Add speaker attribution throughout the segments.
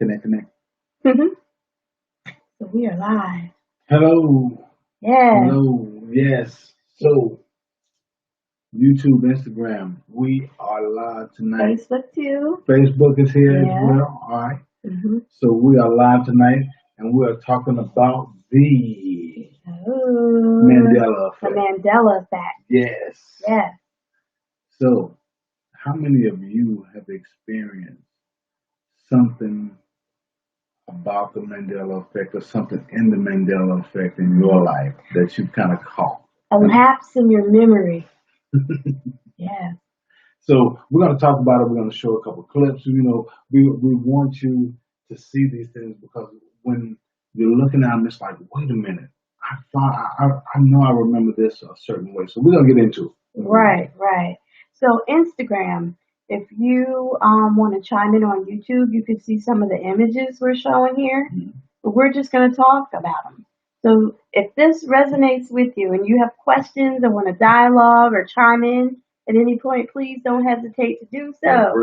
Speaker 1: Connect, connect.
Speaker 2: So we are live.
Speaker 1: Hello.
Speaker 2: Yeah.
Speaker 1: Hello. Yes. So, YouTube, Instagram, we are live tonight.
Speaker 2: Facebook too.
Speaker 1: Facebook is here as
Speaker 2: Yeah.
Speaker 1: well. All right. So, we are live tonight and we are talking about the Mandela
Speaker 2: The
Speaker 1: Effect.
Speaker 2: Mandela Effect.
Speaker 1: Yes.
Speaker 2: Yes.
Speaker 1: So, how many of you have experienced something about the Mandela Effect or something in the Mandela Effect in your life that you kind of caught?
Speaker 2: A lapse in your memory. Yeah.
Speaker 1: So we're going to talk about it. We're going to show a couple clips. You know, we want you to see these things because when you're looking at them, it's like, wait a minute, I know I remember this a certain way. So we're going to get into it.
Speaker 2: Right, right. So Instagram, if you want to chime in on YouTube, you can see some of the images we're showing here. But we're just going to talk about them. So if this resonates with you and you have questions or want to dialogue or chime in at any point, please don't hesitate to do so.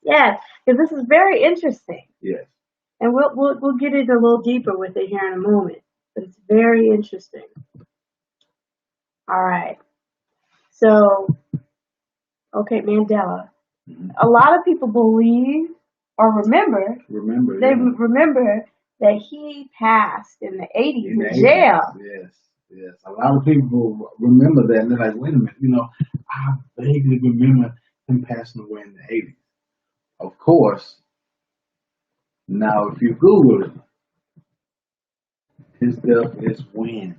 Speaker 2: Yes, because this is very interesting.
Speaker 1: Yes.
Speaker 2: And we'll get it a little deeper with it here in a moment. But it's very interesting. All right. So, okay, Mandela. A lot of people believe or remember that he passed in the 80s in jail.
Speaker 1: Yes, yes. A lot of people remember that and they're like, wait a minute, you know, I vaguely remember him passing away in the 80s. Of course, now if you Google it, his death is when?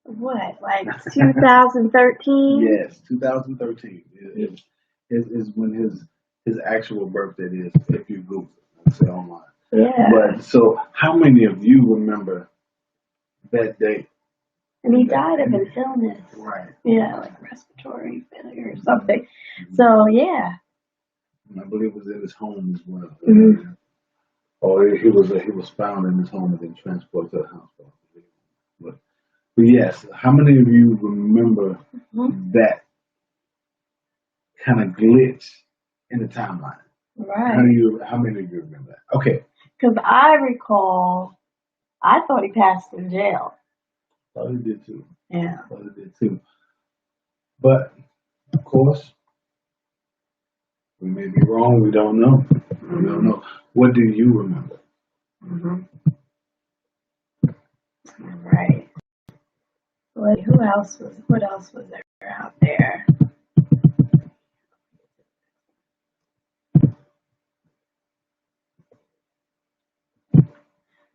Speaker 2: What, like 2013?
Speaker 1: Yes, 2013 is when his actual birthday is, if you Google it and say online.
Speaker 2: Yeah.
Speaker 1: But so, how many of you remember that day?
Speaker 2: And he died of an illness.
Speaker 1: Right.
Speaker 2: Yeah, like respiratory failure or something. So, yeah.
Speaker 1: I believe it was in his home as well. Or he was found in his home and then transported to the hospital. But yes, how many of you remember that kind of glitch in the timeline?
Speaker 2: Right.
Speaker 1: How many of you remember that? Okay.
Speaker 2: Because I recall, I thought he passed in jail.
Speaker 1: Thought he did too.
Speaker 2: Yeah.
Speaker 1: Thought he did too. But of course, we may be wrong. We don't know. We don't know. What do you remember?
Speaker 2: All right. What else was there out there?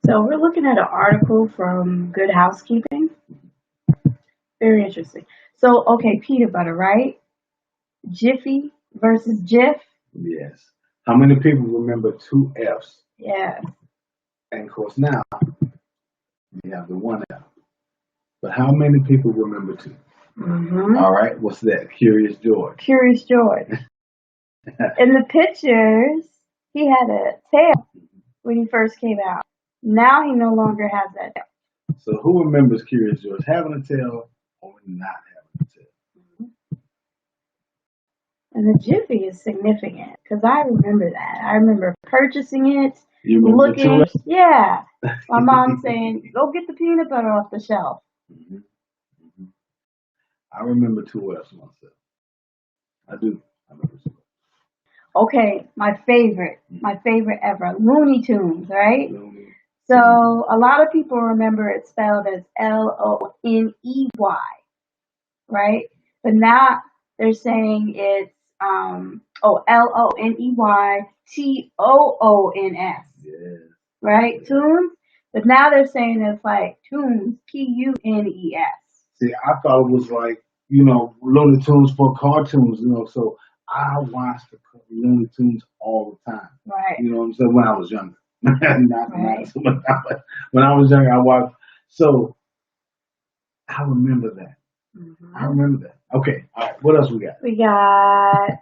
Speaker 2: So we're looking at an article from Good Housekeeping. Very interesting. So, okay, peanut butter, right? Jiffy versus Jif.
Speaker 1: Yes. How many people remember two F's?
Speaker 2: Yeah.
Speaker 1: And of course now, we have the one F. But how many people remember two? All right, what's that? Curious George.
Speaker 2: Curious George. In the pictures, he had a tail when he first came out. Now he no longer has that tail.
Speaker 1: So who remembers Curious George having a tail or not having a tail?
Speaker 2: And the Jiffy is significant because I remember that. I remember purchasing it.
Speaker 1: You remember
Speaker 2: looking, yeah. My mom saying, "Go get the peanut butter off the shelf."
Speaker 1: I remember two F's myself. I do. I remember two F's.
Speaker 2: Okay, my favorite ever, Looney Tunes, right? So a lot of people remember it spelled as Loney, right? But now they're saying it's LoneyToons, right? Tunes. But now they're saying it's like Tunes, Punes.
Speaker 1: See, I thought it was like, you know, Looney Tunes for cartoons, you know, so I watched the Looney Tunes all the time.
Speaker 2: Right.
Speaker 1: You know what I'm saying? When I was younger. When I was younger, I watched. So I remember that. I remember that. Okay. All right. What else we got?
Speaker 2: We got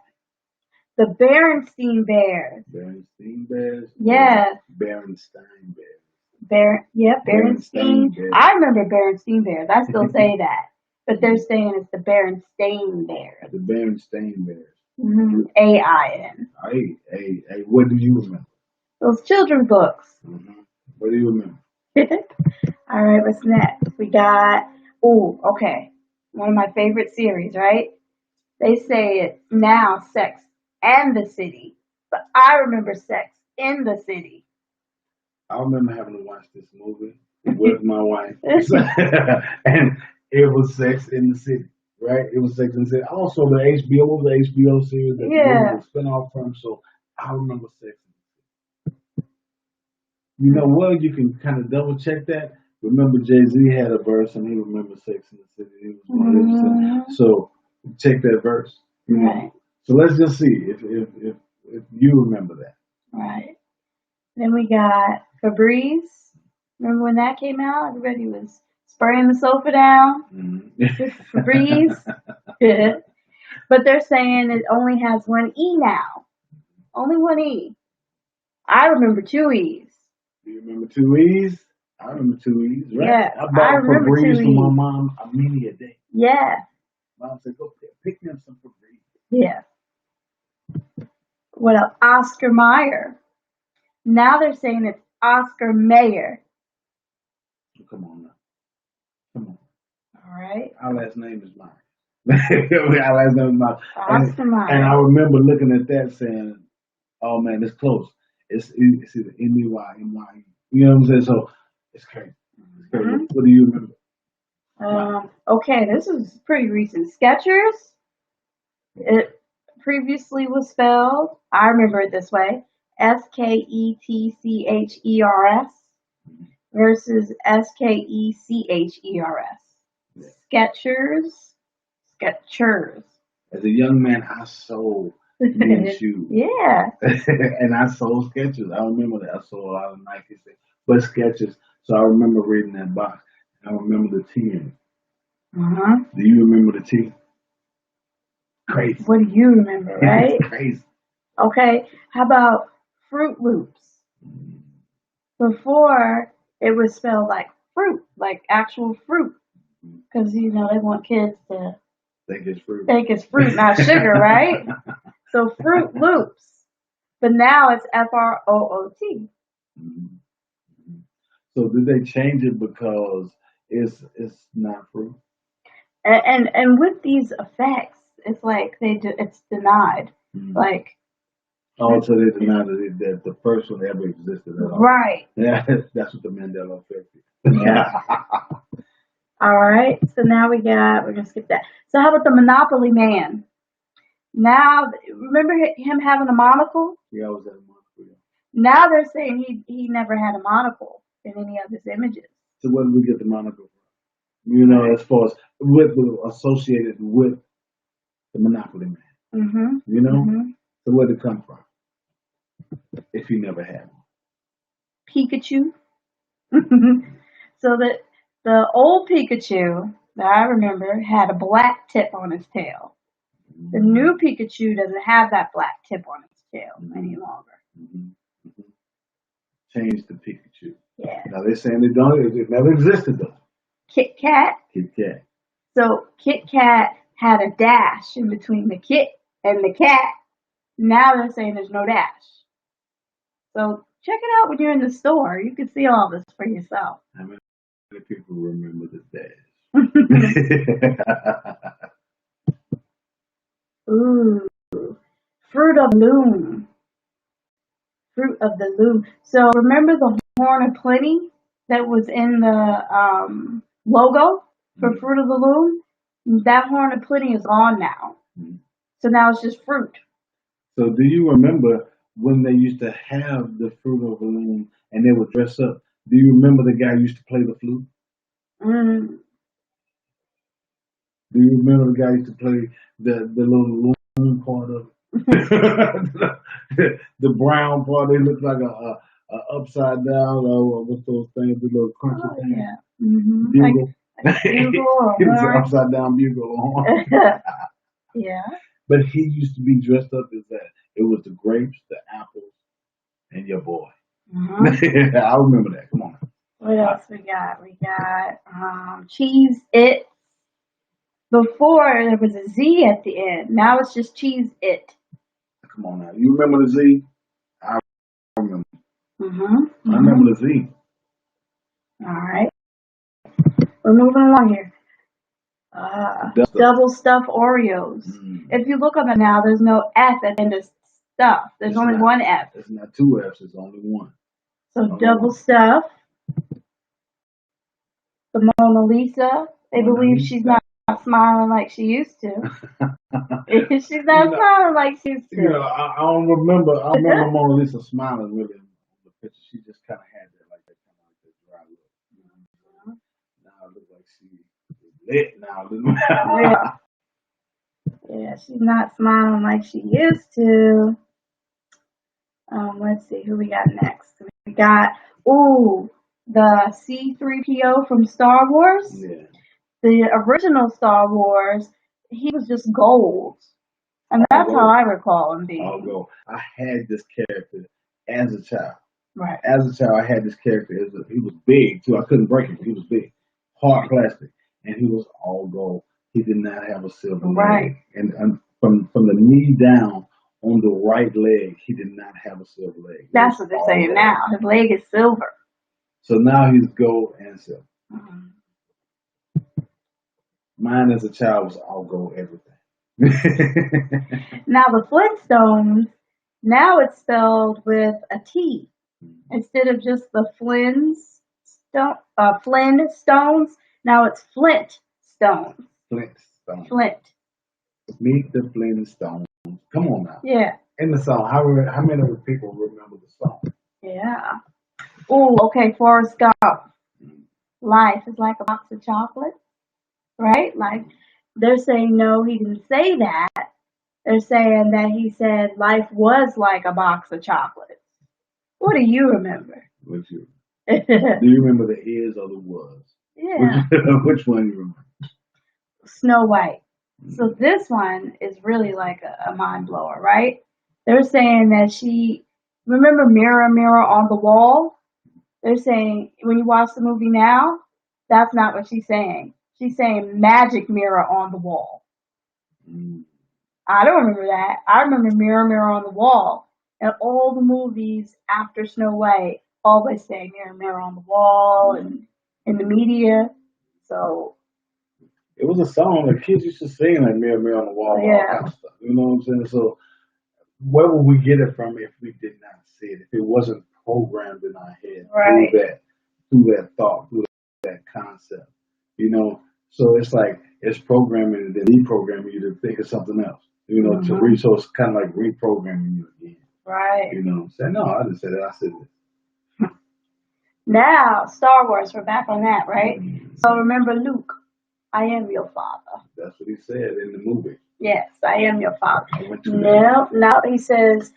Speaker 2: the Berenstain Bears.
Speaker 1: Berenstain Bears?
Speaker 2: Yeah.
Speaker 1: Berenstain Bears.
Speaker 2: Berenstain. I remember Berenstain Bears. I still say that. But they're saying it's the Berenstain Bears.
Speaker 1: The Berenstain Bears.
Speaker 2: AIN.
Speaker 1: Hey, what do you remember?
Speaker 2: Those children's books.
Speaker 1: What do you remember?
Speaker 2: All right, what's next? We got, okay. One of my favorite series, right? They say it's now Sex and the City, but I remember Sex in the City.
Speaker 1: I remember having to watch this movie with my wife, and it was Sex in the City, right? It was Sex in the City. Also, the HBO series that
Speaker 2: Yeah.
Speaker 1: was spin off from. So I remember Sex. You know what? You can kind of double check that. Remember, Jay-Z had a verse, and he remembered Sex in the City. He was one of them. So check that verse. You know.
Speaker 2: Right.
Speaker 1: So let's just see if you remember that.
Speaker 2: Right. Then we got Febreze. Remember when that came out? Everybody was spraying the sofa down. Febreze. But they're saying it only has one E now. Only one E. I remember two E's.
Speaker 1: Do you remember two E's? I remember two E's, right?
Speaker 2: Yeah,
Speaker 1: I bought Febreze for my mom a day.
Speaker 2: Yeah.
Speaker 1: Mom said, go pick me up some Febreze.
Speaker 2: Yeah. What else? Oscar Mayer. Now they're saying it's Oscar Mayer.
Speaker 1: Come on now. Come on.
Speaker 2: All right.
Speaker 1: Our last name is Myers. Our last name is Myers.
Speaker 2: Oscar Mayer.
Speaker 1: And I remember looking at that saying, oh man, it's close. It's either M-E-Y, M-Y. You know what I'm saying? So it's crazy. It's crazy. What do you remember?
Speaker 2: Okay, this is pretty recent. Skechers. It previously was spelled, I remember it this way, Sketchers versus Skechers. Skechers.
Speaker 1: As a young man, I sold men's shoes.
Speaker 2: Yeah.
Speaker 1: And I sold Skechers. I remember that. I sold a lot of Nike things, but Skechers. So I remember reading that box. I remember the T in it. Do you remember the T? Crazy.
Speaker 2: What do you remember, right?
Speaker 1: It's crazy.
Speaker 2: Okay, how about Fruit Loops? Before, it was spelled like fruit, like actual fruit. Because, they want kids to
Speaker 1: think it's
Speaker 2: fruit, not sugar, right? So Fruit Loops. But now it's F-R-O-O-T.
Speaker 1: So did they change it because it's not fruit?
Speaker 2: And with these effects, it's like it's denied. Like,
Speaker 1: oh, so they denied that the first one ever existed at all.
Speaker 2: Right.
Speaker 1: Yeah, that's what the Mandela Effect is.
Speaker 2: Yeah. All right. So now we're gonna skip that. So how about the Monopoly Man? Now, remember him having a monocle?
Speaker 1: Yeah, I was at a monocle. Yeah.
Speaker 2: Now they're saying he never had a monocle in any of his images.
Speaker 1: So where did we get the monocle from? As far as associated with the Monopoly Man. So where did it come from? If he never had one.
Speaker 2: Pikachu. So the old Pikachu that I remember had a black tip on his tail. The new Pikachu doesn't have that black tip on its tail any longer.
Speaker 1: Changed the Pikachu.
Speaker 2: Yeah.
Speaker 1: Now they're saying it never existed though.
Speaker 2: Kit Kat.
Speaker 1: Kit Kat.
Speaker 2: So Kit Kat had a dash in between the kit and the cat. Now they're saying there's no dash. So check it out when you're in the store. You can see all this for yourself.
Speaker 1: How many people remember the dash?
Speaker 2: Ooh. Fruit of Loom. Fruit of the Loom. So remember the Horn of Plenty that was in the logo for Fruit of the Loom? That Horn of Plenty is gone now. So now it's just fruit.
Speaker 1: So do you remember when they used to have the Fruit of the Loom and they would dress up? Do you remember the guy who used to play the flute? Do you remember the guy who used to play the little loom part of it? The brown part, it looked like a upside down, what's those things, the little crunchy things?
Speaker 2: Yeah.
Speaker 1: Bugle.
Speaker 2: Like bugle or
Speaker 1: It was an
Speaker 2: horn.
Speaker 1: upside down bugle horn.
Speaker 2: Yeah.
Speaker 1: But he used to be dressed up as that. It was the grapes, the apples, and your boy. I remember that. Come on.
Speaker 2: What else we got? We got Cheese It. Before there was a Z at the end. Now it's just Cheese It.
Speaker 1: Come on now. You remember the Z? I remember. I remember the Z.
Speaker 2: All right. We're moving along here. Double stuffed Oreos. If you look on them now, there's no F at the end of stuff. There's only one F.
Speaker 1: It's not two F's. It's only one.
Speaker 2: So double stuff. The Mona Lisa. They believe she's not smiling like she used to. She's not smiling like she used to.
Speaker 1: You know, I don't remember Mona Lisa smiling really in the picture. She just kind of had that dry look. You know? Now it looks like she's lit now.
Speaker 2: Yeah, she's not smiling like she used to. Let's see who we got next. We got the C-3PO from Star Wars.
Speaker 1: Yeah.
Speaker 2: The original Star Wars, he was just gold. And that's how I recall him being.
Speaker 1: I had this character as a child.
Speaker 2: Right.
Speaker 1: As a child, I had this character. He was big, too. I couldn't break him. He was big. Hard plastic. And he was all gold. He did not have a silver leg. And from the knee down on the right leg, he did not have a silver leg.
Speaker 2: That's what they're saying now. His leg is silver.
Speaker 1: So now he's gold and silver. Mine as a child was all gold everything.
Speaker 2: Now the Flintstones, now it's spelled with a T. Instead of just the Flintstones, now it's Flintstones.
Speaker 1: Flintstones.
Speaker 2: Flint.
Speaker 1: Meet the Flintstones. Come on now.
Speaker 2: Yeah.
Speaker 1: In the song, how many of the people remember the song?
Speaker 2: Yeah. Oh, okay, Forrest Gump. Life is like a box of chocolates, right? Like, they're saying no, he didn't say that. They're saying that he said life was like a box of chocolates. What do you remember?
Speaker 1: Do you remember the is or the was?
Speaker 2: Yeah.
Speaker 1: Which one do you remember?
Speaker 2: Snow White. So this one is really like a mind blower, right? They're saying that remember Mirror, Mirror on the Wall? They're saying when you watch the movie now, that's not what she's saying. She's saying magic mirror on the wall. I don't remember that. I remember Mirror, Mirror on the Wall. And all the movies after Snow White always say Mirror, Mirror on the Wall and in the media. So
Speaker 1: it was a song that kids used to sing, like Mirror, Mirror on the Wall.
Speaker 2: Yeah.
Speaker 1: All kind of stuff, you know what I'm saying? So where would we get it from if we did not see it? If it wasn't programmed in our head through that thought, through that concept, you know? So it's like it's programming and then reprogramming you to think of something else, you know, so it's kind of like reprogramming you again.
Speaker 2: Right.
Speaker 1: You know what I'm saying? No, I didn't say that. I said this.
Speaker 2: Now, Star Wars, we're back on that, right? So remember Luke, I am your father.
Speaker 1: That's what he said in the movie.
Speaker 2: Yes, I am your father. No, he says,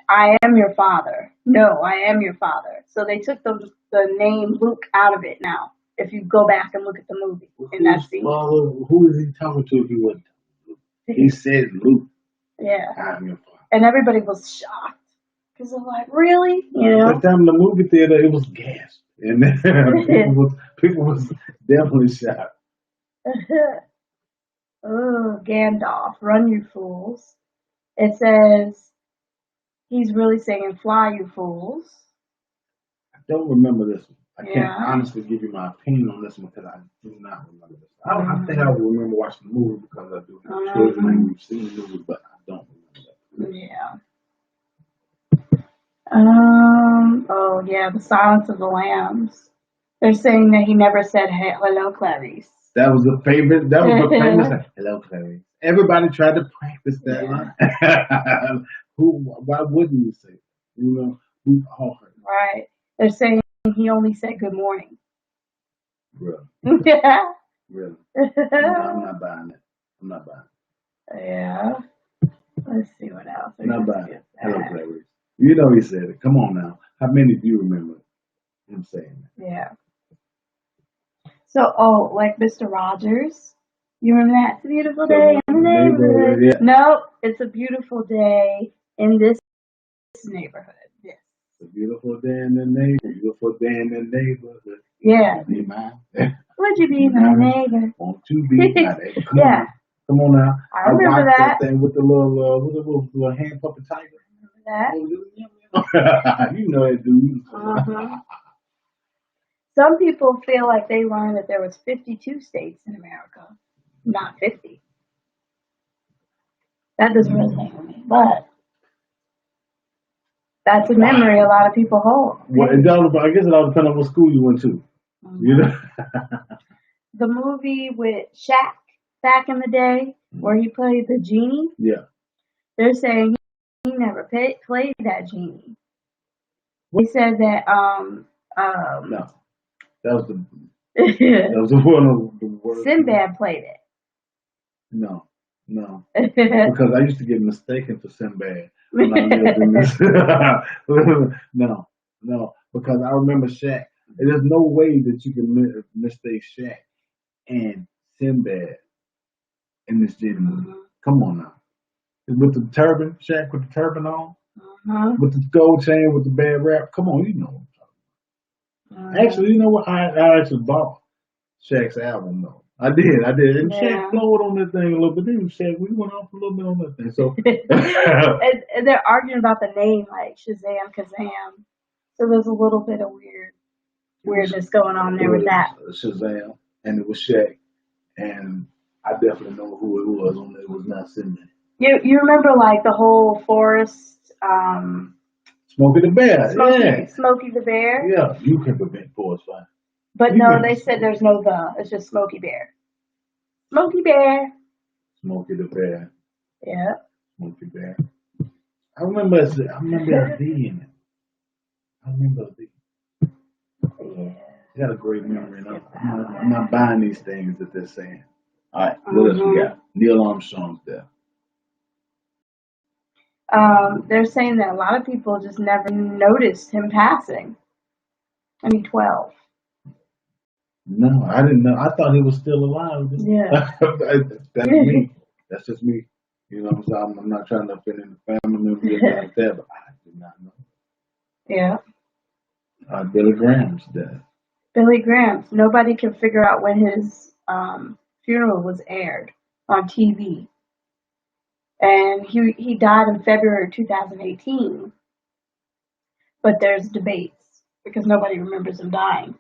Speaker 2: I am your father. No, I am your father. So they took the name Luke out of it now. If you go back and look at the movie in that scene.
Speaker 1: Who is he talking to if he wasn't talking to Luke? He said Luke.
Speaker 2: Yeah.
Speaker 1: I am your father.
Speaker 2: And everybody was shocked. Because they're like, really? You know?
Speaker 1: At the time in the movie theater, it was gas. And people was definitely shocked.
Speaker 2: Oh, Gandalf, run you fools. It says, he's really saying, fly you fools.
Speaker 1: I don't remember this one. I can't honestly give you my opinion on this one because I do not remember this one. I think I will remember watching the movie because I do have children and we've seen the movie, but I don't remember that.
Speaker 2: Yeah. The Silence of the Lambs. They're saying that he never said hello, Clarice.
Speaker 1: That was the favorite. That was the famous. Hello, Clarice. Everybody tried to practice that line. Why wouldn't you say it? You know, we all heard it.
Speaker 2: Right. They're saying he only said good morning.
Speaker 1: Really?
Speaker 2: Yeah.
Speaker 1: Really? No, I'm not buying it.
Speaker 2: Yeah. Let's see what else.
Speaker 1: I'm not buying it. Hello, Clarice. You know he said it. Come on now. How many do you remember him saying that?
Speaker 2: Yeah. So, like Mr. Rogers. You remember that? It's a beautiful day in the neighborhood.
Speaker 1: Yeah.
Speaker 2: Nope. It's a beautiful day in this neighborhood. Yes.
Speaker 1: It's a beautiful day in the neighborhood. Beautiful day in the neighborhood.
Speaker 2: Yeah.
Speaker 1: Be mine.
Speaker 2: Would you be my neighbor?
Speaker 1: Won't you be my neighbor?
Speaker 2: Yeah.
Speaker 1: Come on now.
Speaker 2: I remember that.
Speaker 1: Thing with the little hand puppet tiger.
Speaker 2: That.
Speaker 1: You know that dude.
Speaker 2: Uh-huh. Some people feel like they learned that there was 52 states in America, not 50. That doesn't resonate with me, but that's a memory a lot of people hold.
Speaker 1: Well, I guess it all depends on what school you went to. You know.
Speaker 2: The movie with Shaq back in the day, where he played the genie.
Speaker 1: Yeah.
Speaker 2: They're saying he never played that genie. They said that
Speaker 1: No, that was one of the worst.
Speaker 2: Sinbad played it.
Speaker 1: No, because I used to get mistaken for Sinbad when I lived in this. No, because I remember Shaq. There's no way that you can mistake Shaq and Sinbad in this Jada movie. Come on now. With the turban, Shaq with the turban on, with the gold chain, with the bad rap. Come on, you know. Actually, you know what? I actually bought Shaq's album though. I did. And Shaq flowed on that thing a little bit. Then Shaq, we went off a little bit on that thing. So
Speaker 2: and they're arguing about the name, like Shazam, Kazam. So there's a little bit of weirdness going on there with that.
Speaker 1: Shazam, and it was Shaq, and I definitely know who it was on there. It was not Sinbad.
Speaker 2: You remember like the whole forest,
Speaker 1: Smokey the Bear.
Speaker 2: Smokey the Bear.
Speaker 1: Yeah, you can prevent forest fire.
Speaker 2: But no, they said there's no the. It's just Smokey Bear. Smokey Bear.
Speaker 1: Smokey the Bear.
Speaker 2: Yeah.
Speaker 1: Smokey Bear. I remember a D in it. I remember a D. Yeah. You got a great memory. I'm not buying these things that they're saying. All right, what else we got? Neil Armstrong's death.
Speaker 2: They're saying that a lot of people just never noticed him passing. 12.
Speaker 1: No, I didn't know. I thought he was still alive.
Speaker 2: Yeah.
Speaker 1: That's me. That's just me. You know what I'm saying? I'm not trying to offend any family members like that, but I did not know.
Speaker 2: Yeah.
Speaker 1: Billy Graham's death.
Speaker 2: Billy Graham's. Nobody can figure out when his funeral was aired on TV. And he died in February 2018. But there's debates because nobody remembers him dying.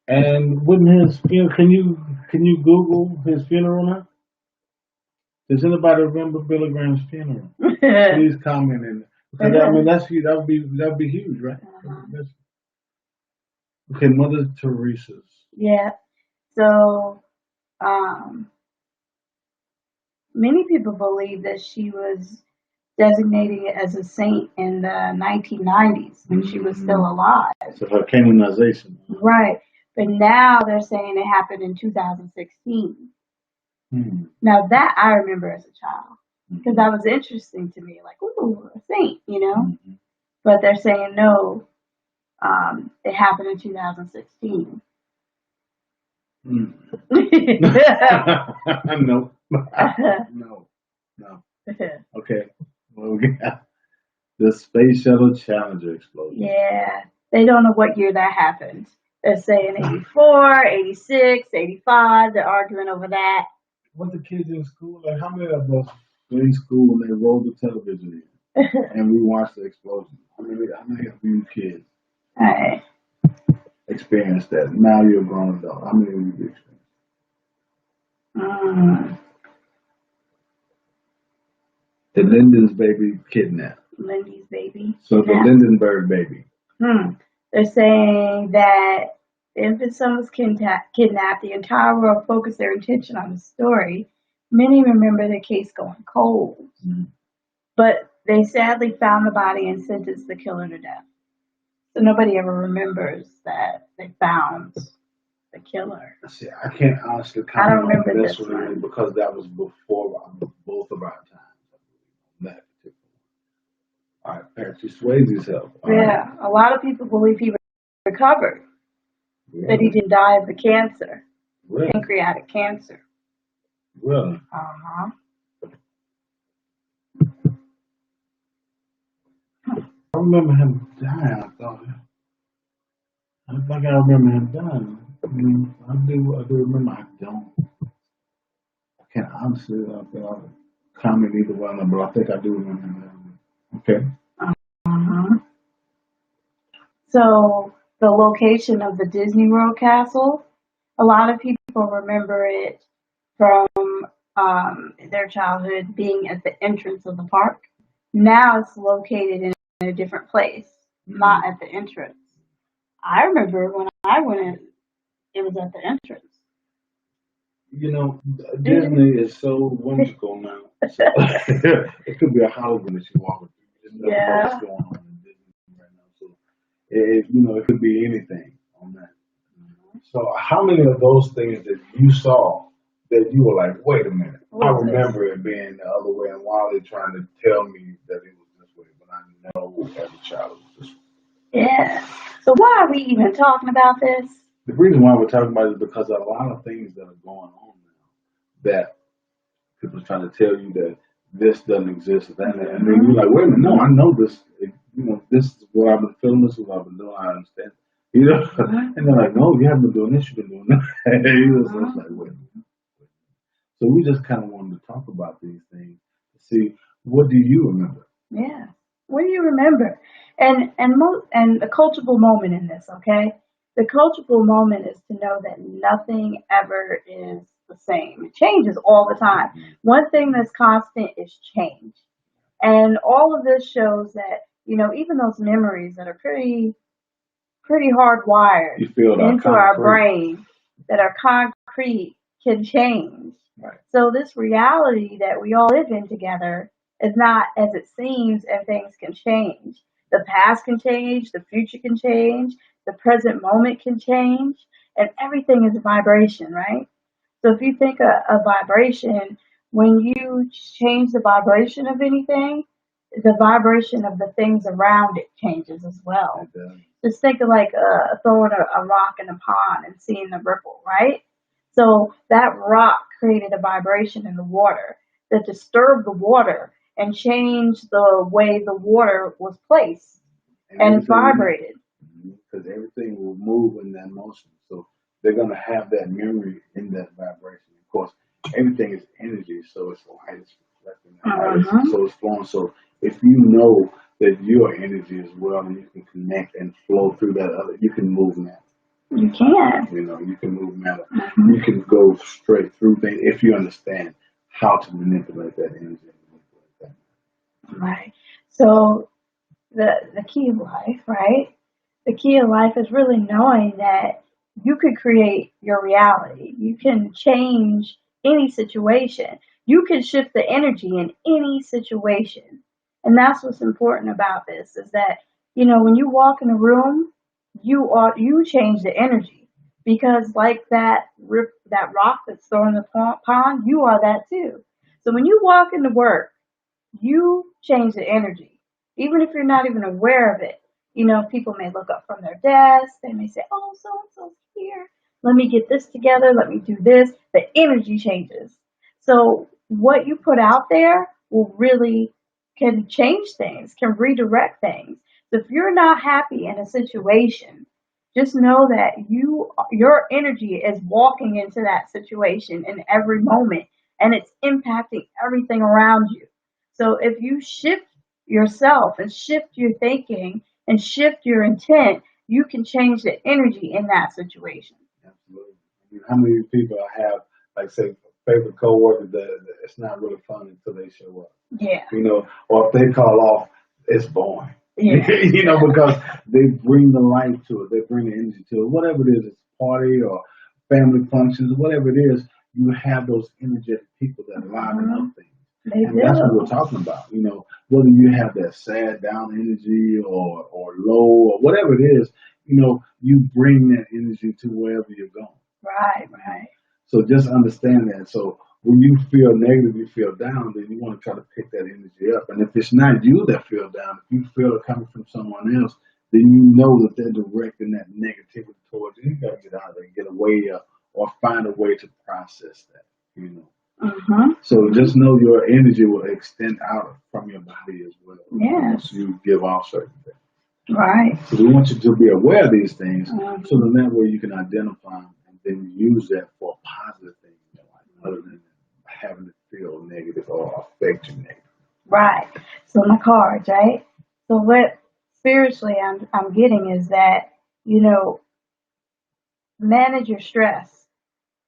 Speaker 1: And wouldn't his funeral? Can you Google his funeral now? Does anybody remember Billy Graham's funeral? Please comment in. Because I mean that's huge. That would be huge, right? Okay, Mother Teresa's.
Speaker 2: Yeah. So many people believe that she was designated as a saint in the 1990s when she was still alive.
Speaker 1: So her canonization.
Speaker 2: Right. But now they're saying it happened in 2016. Now that I remember as a child because that was interesting to me, like, ooh, a saint, you know? But they're saying no, it happened in 2016.
Speaker 1: No. Okay. Well, we got the Space Shuttle Challenger explosion.
Speaker 2: Yeah. They don't know what year that happened. They're saying 84, 86, 85. They're arguing over that.
Speaker 1: What the kids in school, like how many of us were in school when they rolled the television in and we watched the explosion? How many of you kids experienced that? Now you're a grown adult. How many of you experienced? The Linden's baby kidnapped.
Speaker 2: Lindy's baby.
Speaker 1: So the Lindenberg baby.
Speaker 2: They're saying that the infant son was kidnapped. The entire world focused their attention on the story. Many remember the case going cold. But they sadly found the body and sentenced the killer to death. So nobody ever remembers that they found the killer.
Speaker 1: See, I can't honestly comment. I don't remember this one because that was before both of our times. That particular one. All right, Patrick Swayze's health.
Speaker 2: Yeah, a lot of people believe he recovered. Really? That he didn't die of the cancer. Really? Pancreatic cancer.
Speaker 1: Really? I remember him dying. I think I remember him dying. I do remember. I don't. I can't honestly comment either one, but I think I do remember him. Okay.
Speaker 2: So the location of the Disney World castle, a lot of people remember it from their childhood being at the entrance of the park. Now it's located in a different place, not at the entrance. I remember when I went in, it was at the entrance.
Speaker 1: Disney is so whimsical now. So it could be a Hollywood that you walk through. You just never know what's going on in Disney right now. So it could be anything on that. So how many of those things that you saw that you were like, wait a minute, I remember it being the other way, and while they're trying to tell me that it was this way, but I know as a child it was this way.
Speaker 2: Yeah. So why are we even talking about this?
Speaker 1: The reason why we're talking about it is because there are a lot of things that are going on now that people are trying to tell you that this doesn't exist, and then you're like, wait a minute, no, I know this. This is what I've been feeling. This is what I've been doing. I understand. And they're like, no, you haven't been doing this. You've been doing that. So it's like, wait a minute. So we just kind of wanted to talk about these things to see what do you remember.
Speaker 2: Yeah. What do you remember? And the coachable moment in this, okay? The coachable moment is to know that nothing ever is the same. It changes all the time. One thing that's constant is change. And all of this shows that, even those memories that are pretty hardwired into our brain, that are concrete, can change.
Speaker 1: Right.
Speaker 2: So this reality that we all live in together is not as it seems, and things can change. The past can change, the future can change, the present moment can change, and everything is a vibration, right? So if you think a vibration, when you change the vibration of anything, the vibration of the things around it changes as well. Just think of like throwing a rock in a pond and seeing the ripple, right? So that rock created a vibration in the water that disturbed the water and changed the way the water was placed and vibrated.
Speaker 1: Because everything will move in that motion. So they're going to have that memory in that vibration. Of course, everything is energy, so it's light, it's reflecting, so it's flowing. So if you know that you're energy as well, and you can connect and flow through that other, you can move matter.
Speaker 2: You can.
Speaker 1: You can move matter. You can go straight through things if you understand how to manipulate that energy.
Speaker 2: Right. So the key of life, right? The key of life is really knowing that you could create your reality. You can change any situation. You can shift the energy in any situation. And that's what's important about this is that, when you walk in a room, you change the energy, because like that rock that's thrown in the pond, you are that too. So when you walk into work, you change the energy, even if you're not even aware of it. People may look up from their desk. They may say, oh, so-and-so's here. Let me get this together. Let me do this. The energy changes. So what you put out there will really can change things, can redirect things. So if you're not happy in a situation, just know that your energy is walking into that situation in every moment, and it's impacting everything around you. So if you shift yourself and shift your thinking and shift your intent, you can change the energy in that situation.
Speaker 1: Absolutely. How many people have, like, say, favorite coworkers that it's not really fun until they show up?
Speaker 2: Yeah.
Speaker 1: Or if they call off, it's boring.
Speaker 2: Yeah.
Speaker 1: Because they bring the life to it, they bring the energy to it. Whatever it is, it's a party or family functions, whatever it is, you have those energetic people that liven up things. And that's what we're talking about. Whether you have that sad, down energy or low or whatever it is, you bring that energy to wherever you're going.
Speaker 2: Right.
Speaker 1: So just understand that. So when you feel negative, you feel down, then you want to try to pick that energy up. And if it's not you that feel down, if you feel it coming from someone else, then you know that they're directing that negativity towards you. You got to get out of there, get away, or find a way to process that. So just know your energy will extend out from your body as well.
Speaker 2: Yes.
Speaker 1: You give off certain things.
Speaker 2: Right.
Speaker 1: So we want you to be aware of these things, so then that way you can identify them and then use that for a positive thing in your life, other than having it feel negative or affect you negative.
Speaker 2: Right. So my cards, right? So spiritually I'm getting is that, manage your stress.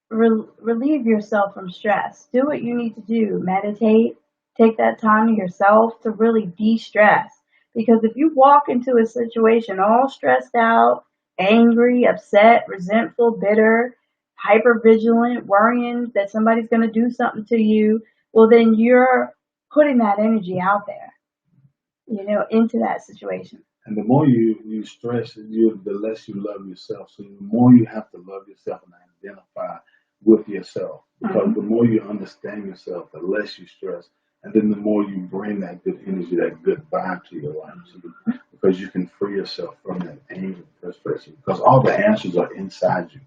Speaker 2: Relieve yourself from stress. Do what you need to do. Meditate. Take that time to yourself to really de-stress. Because if you walk into a situation all stressed out, angry, upset, resentful, bitter, hyper vigilant, worrying that somebody's going to do something to you, well, then you're putting that energy out there, into that situation.
Speaker 1: And the more you stress, the less you love yourself. So the more you have to love yourself and identify with yourself. Because the more you understand yourself, the less you stress. And then the more you bring that good energy, that good vibe to your life. So because you can free yourself from that anger and frustration. Because all the answers are inside you.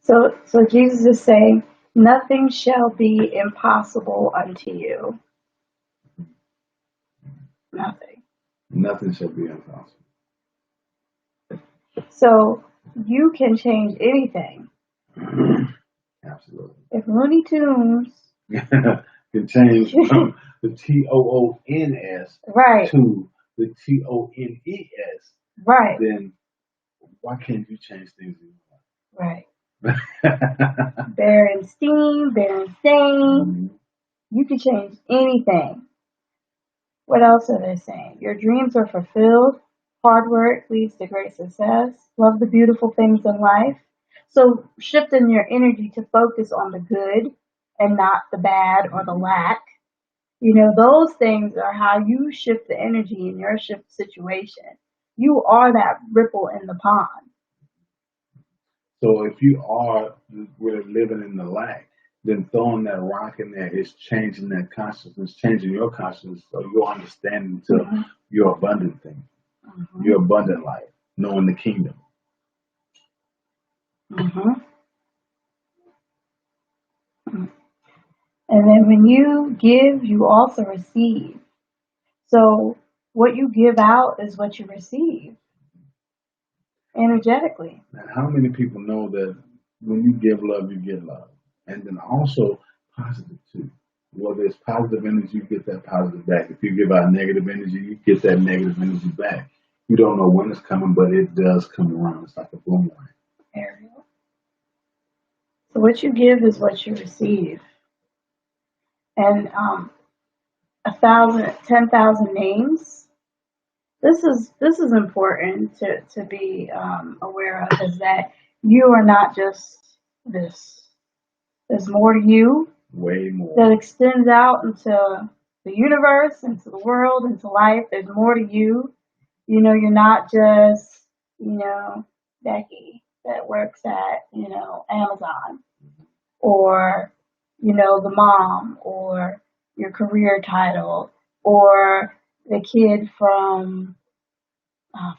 Speaker 2: So Jesus is saying, nothing shall be impossible unto you. Nothing.
Speaker 1: Nothing shall be impossible.
Speaker 2: So you can change anything.
Speaker 1: Absolutely.
Speaker 2: If Looney Tunes
Speaker 1: can change from the TOONS
Speaker 2: right,
Speaker 1: to the TONES,
Speaker 2: right,
Speaker 1: then why can't you change things in your
Speaker 2: right.
Speaker 1: life?
Speaker 2: Berenstain, Berenstain. You can change anything. What else are they saying? Your dreams are fulfilled. Hard work leads to great success. Love the beautiful things in life. So shifting your energy to focus on the good and not the bad or the lack. Those things are how you shift the energy in your shift situation. You are that ripple in the pond.
Speaker 1: So if you are really living in the lack, then throwing that rock in there is changing that consciousness, changing your consciousness, so your understanding to your abundant thing, your abundant life, knowing the kingdom.
Speaker 2: And then when you give, you also receive. So what you give out is what you receive energetically.
Speaker 1: And how many people know that when you give love, you get love? And then also positive too. Whether it's positive energy, you get that positive back. If you give out negative energy, you get that negative energy back. You don't know when it's coming, but it does come around. It's like a boomerang.
Speaker 2: Ariel. So what you give is what you receive. And 10,000 names. This is important to be aware of, is that you are not just this. There's more to you.
Speaker 1: Way more.
Speaker 2: That extends out into the universe, into the world, into life. There's more to you. You're not just, Becky that works at, Amazon, or, the mom, or your career title, or the kid from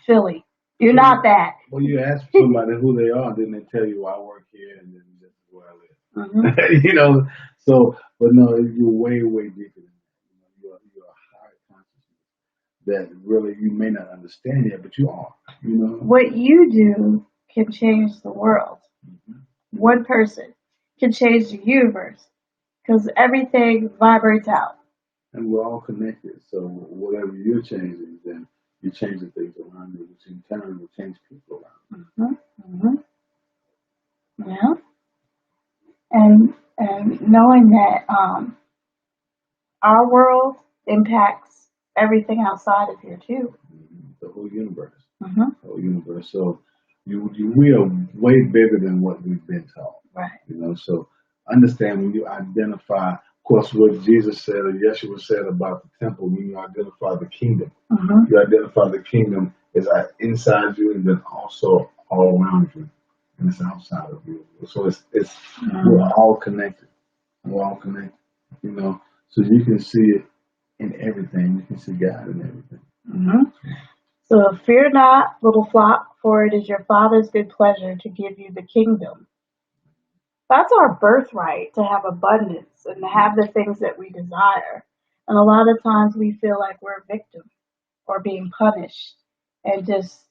Speaker 2: Philly. You're not that.
Speaker 1: Well, you ask somebody who they are, then they tell you, I work here, and then this is where I live. So, but no, you're way, way deeper than that. You're a higher consciousness that really you may not understand yet, but you are.
Speaker 2: What you do can change the world. One person can change the universe, because everything vibrates out.
Speaker 1: And we're all connected. So whatever you're changing, then you're changing things around you, which in turn will change people around you.
Speaker 2: Yeah. And knowing that our world impacts everything outside of here too.
Speaker 1: The whole universe. The whole universe. So we are way bigger than what we've been taught.
Speaker 2: Right.
Speaker 1: So understand when you identify, of course, what Jesus said or Yeshua said about the temple, when you identify the kingdom, you identify the kingdom is inside you and then also all around you. And it's outside of you. So it's we're all connected. We're all connected. So you can see it in everything. You can see God in everything.
Speaker 2: So fear not, little flock, for it is your Father's good pleasure to give you the kingdom. That's our birthright, to have abundance and to have the things that we desire. And a lot of times we feel like we're a victim or being punished and just,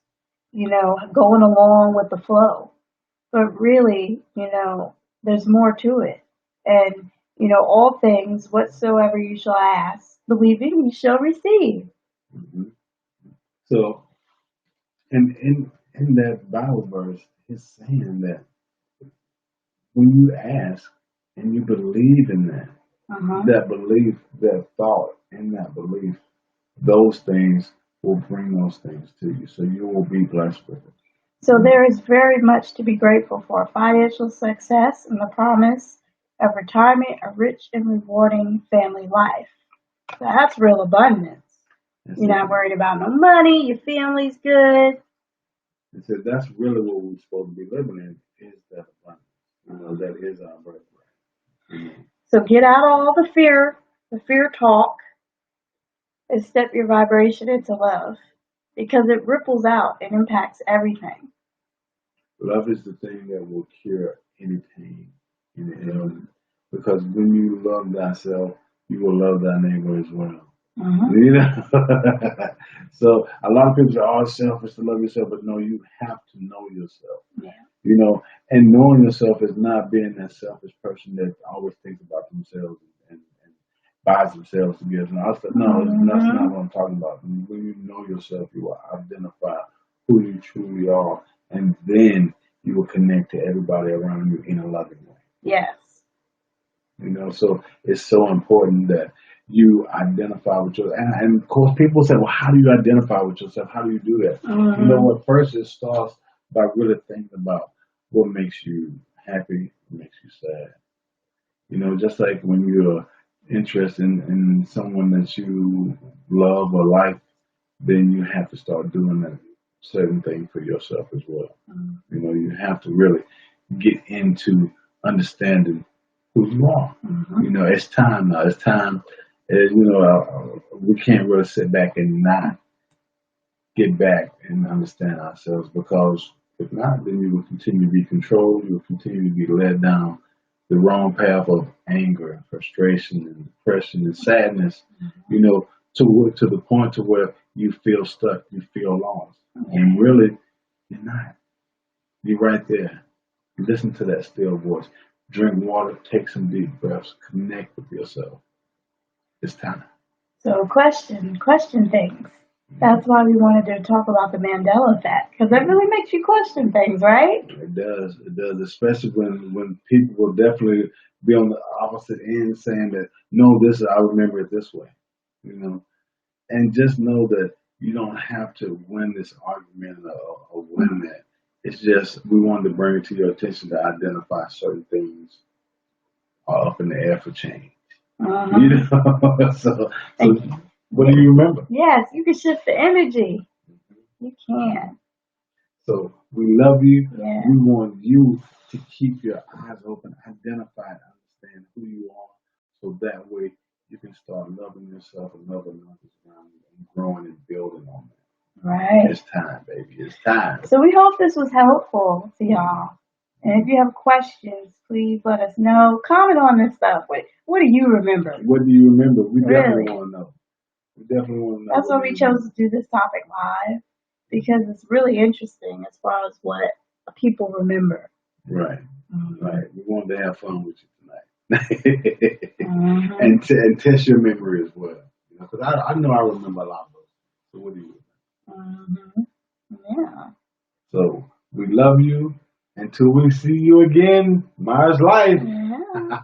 Speaker 2: going along with the flow. But really, there's more to it. And, all things, whatsoever you shall ask, believing you shall receive.
Speaker 1: So, and in that Bible verse, it's saying that when you ask and you believe in that, that belief, that thought, and that belief, those things will bring those things to you. So you will be blessed with it.
Speaker 2: So there is very much to be grateful for: financial success and the promise of retirement, a rich and rewarding family life. So that's real abundance.
Speaker 1: That's
Speaker 2: You're
Speaker 1: it.
Speaker 2: not worried about no money, your family's good.
Speaker 1: And so that's really what we're supposed to be living in is that abundance. That is our birthright.
Speaker 2: So get out all the fear talk, and step your vibration into love because it ripples out and impacts everything.
Speaker 1: Love is the thing that will cure any pain, any ailment. Because when you love thyself, you will love thy neighbor as well. You know? So a lot of people say, oh, it's selfish to love yourself, but no, you have to know yourself.
Speaker 2: Yeah.
Speaker 1: And knowing yourself is not being that selfish person that always thinks about themselves and buys themselves to give. No, that's not what I'm talking about. When you know yourself, you will identify who you truly are, and then you will connect to everybody around you in a loving way.
Speaker 2: Yes.
Speaker 1: So it's so important that you identify with yourself. And of course, people say, well, how do you identify with yourself? How do you do that? You know what? First, it starts by really thinking about what makes you happy, what makes you sad. Just like when you're interested in someone that you love or like, then you have to start doing that certain thing for yourself as well. You have to really get into understanding who you are. It's time now. It's time. We can't really sit back and not get back and understand ourselves because if not, then you will continue to be controlled. You will continue to be led down the wrong path of anger and frustration and depression and sadness. To the point to where you feel stuck, you feel lost, and really, you're not. You're right there. Listen to that still voice. Drink water, take some deep breaths, connect with yourself. It's time.
Speaker 2: So question things. That's why we wanted to talk about the Mandela Effect because it really makes you question things, right?
Speaker 1: It does. It does, especially when people will definitely be on the opposite end saying that no, I remember it this way. And just know that you don't have to win this argument or win that. It's just we wanted to bring it to your attention to identify certain things are up in the air for change. So what do you remember?
Speaker 2: Yes, you can shift the energy. You can.
Speaker 1: So we love you.
Speaker 2: Yeah.
Speaker 1: We want you to keep your eyes open, identify and understand who you are, so that way you can start loving yourself and loving others around you and growing and building on that.
Speaker 2: Right.
Speaker 1: It's time, baby. It's time.
Speaker 2: So we hope this was helpful to y'all. And if you have questions, please let us know. Comment on this stuff. What do you remember?
Speaker 1: What do you remember? We
Speaker 2: Really?
Speaker 1: definitely want to know. We definitely want to know.
Speaker 2: That's why we chose to do this topic live, because it's really interesting as far as what people remember.
Speaker 1: Right. Right. We wanted to have fun with you tonight. And test your memory as well. Because I know I remember a lot of those. So what do you remember?
Speaker 2: Yeah.
Speaker 1: So we love you. Until we see you again, Mars Life.
Speaker 2: Yeah.